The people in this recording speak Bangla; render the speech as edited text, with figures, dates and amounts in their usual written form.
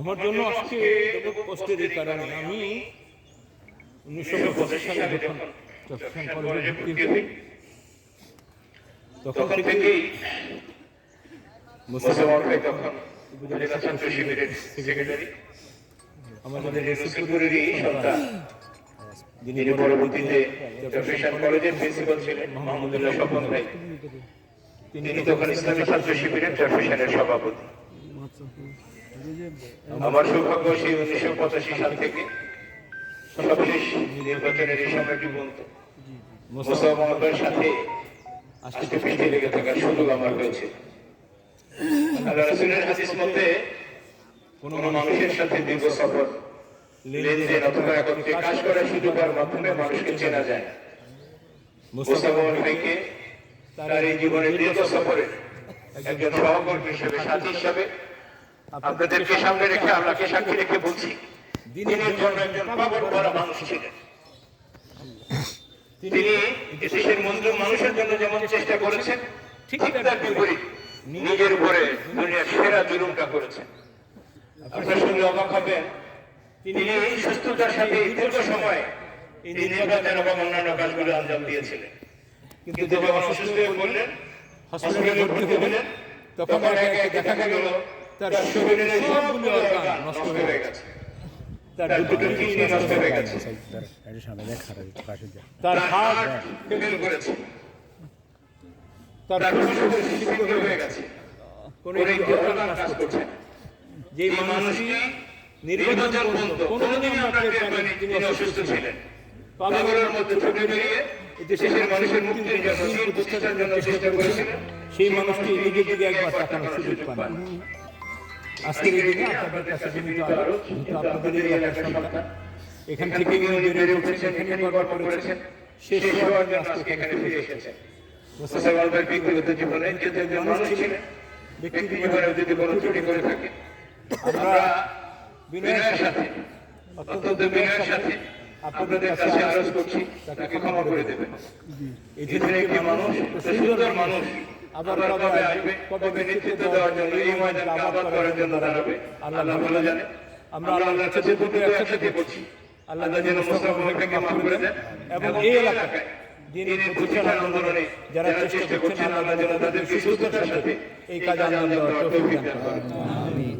আমার জন্য আজকে কষ্টের এই কারণে আমি 1985 সালে যখন চট্টগ্রাম কলেজে ভর্তি হই তখন থেকেই মোস্তফা ভাই তখন উপজেলা ছাত্র শিবিরের সেক্রেটারি, আমাদের রসিকপুরেরই সন্তান, যিনি পরবর্তীতে চট্টগ্রাম কলেজের প্রিন্সিপাল ছিলেন মাহমুদুল্লাহ স্বপন ভাই, তিনি তখন ইসলামী ছাত্র শিবিরের চট্টগ্রামের সভাপতি। আমার সৌভাগ্য সেই 1985 সাল থেকে সর্বশেষ নির্বাচনের এই সময়টি বলতে মোস্তফা মোহাম্মদের সাথে আজকে পিঠে লেগে থাকার সুযোগ আমার হয়েছে। আল্লাহ রাসূলের হাদিস মতে কোন মানুষের সাথে দীর্ঘ সফর, লেনদেন অথবা একত্রে কাজ করার সুযোগ হওয়ার মাধ্যমে মানুষকে চেনা যায়। মোস্তফা ভাইকে তার এই জীবনের দীর্ঘ সফরে একজন সহকর্মী হিসেবে, সাথী হিসেবে আপনাদেরকে সামনে রেখে, আল্লাহকে সাক্ষী রেখে বলছি, দিনের জন্য একজন পাগল করা মানুষ ছিলেন। তিনি দেশের মজলুম মানুষের জন্য যেমন চেষ্টা করেছেন, ঠিক তার বিপরীত নিজের উপরে দুনিয়ার সেরা জুলুমটা করেছেন। আপনারা শুনলে অবাক হবেন, তিনি এই সুস্থতার সাথে দীর্ঘ সময় এই নির্বাচন এবং অন্যান্য কাজগুলো আঞ্জাম দিয়েছিলেন। কিন্তু যখন অসুস্থ হয়ে পড়লেন, হসপিটালে ভর্তি হলেন, তখন দেখা গেল তার শরীরের সবগুলো অর্গান নষ্ট হয়ে গেছে, তার দুটো কিডনি নষ্ট হয়ে গেছে, তার হার্ট ফেল করেছে, তার ফুসফুস সীমিত হয়ে গেছে, কোনো একটি অর্গান কাজ করছে না। যে মানুষটি নির্বাচন পর্যন্ত কোনোদিনই আমরা টের পাইনি তিনি অসুস্থ ছিলেন, পাগলের মধ্যে ছুটে বেরিয়ে দেশের মানুষের মুক্তির জন্য, দিন প্রতিষ্ঠার জন্য চেষ্টা করেছিলেন। সেই মানুষটি নিজের দিকে একবার তাকানোর সুযোগ পান। আজকের এই দিনে আপনাদের কাছে বিনীত আরো, যেহেতু আপনাদের এই এলাকার সন্তান, এখান থেকে বেড়ে উঠেছেন, এখানে গর্ব করেছেন, শেষ হওয়ার জন্য আজকে এখানে ফিরে এসেছেন। মোস্তফা ভাইয়ের ব্যক্তিগত জীবনে যে একজন মানুষ ছিলেন, ব্যক্তি জীবনে যদি কোনো ত্রুটি করে থাকে, আমরা বিনয়ের সাথে, অত্যন্ত বিনয়ের সাথে আপনাদের কাছে আরজ করছি তাকে ক্ষমা করে দেবেন। এই ধরনের একটি মানুষ, সুন্দর মানুষ, আবার কবে আসবে, কবে নেতৃত্ব দেওয়ার জন্য, এই ময়দানকে আবাদ করার জন্য দাঁড়াবে, আল্লাহ ভালো জানে। আমরা আল্লাহর কাছে দুটো একসাথে করছি, আল্লাহ যেন মোস্তফা ভাইকে মাফ করে দেন এবং এই এলাকায় দিনের প্রতিষ্ঠান আন্দোলনে যারা চেষ্টা করছেন, আল্লাহ যেন তাদের সুস্থতার সাথে এই কাজে আঞ্জাম দেওয়ার তৌফিক দান করেন। আমিন।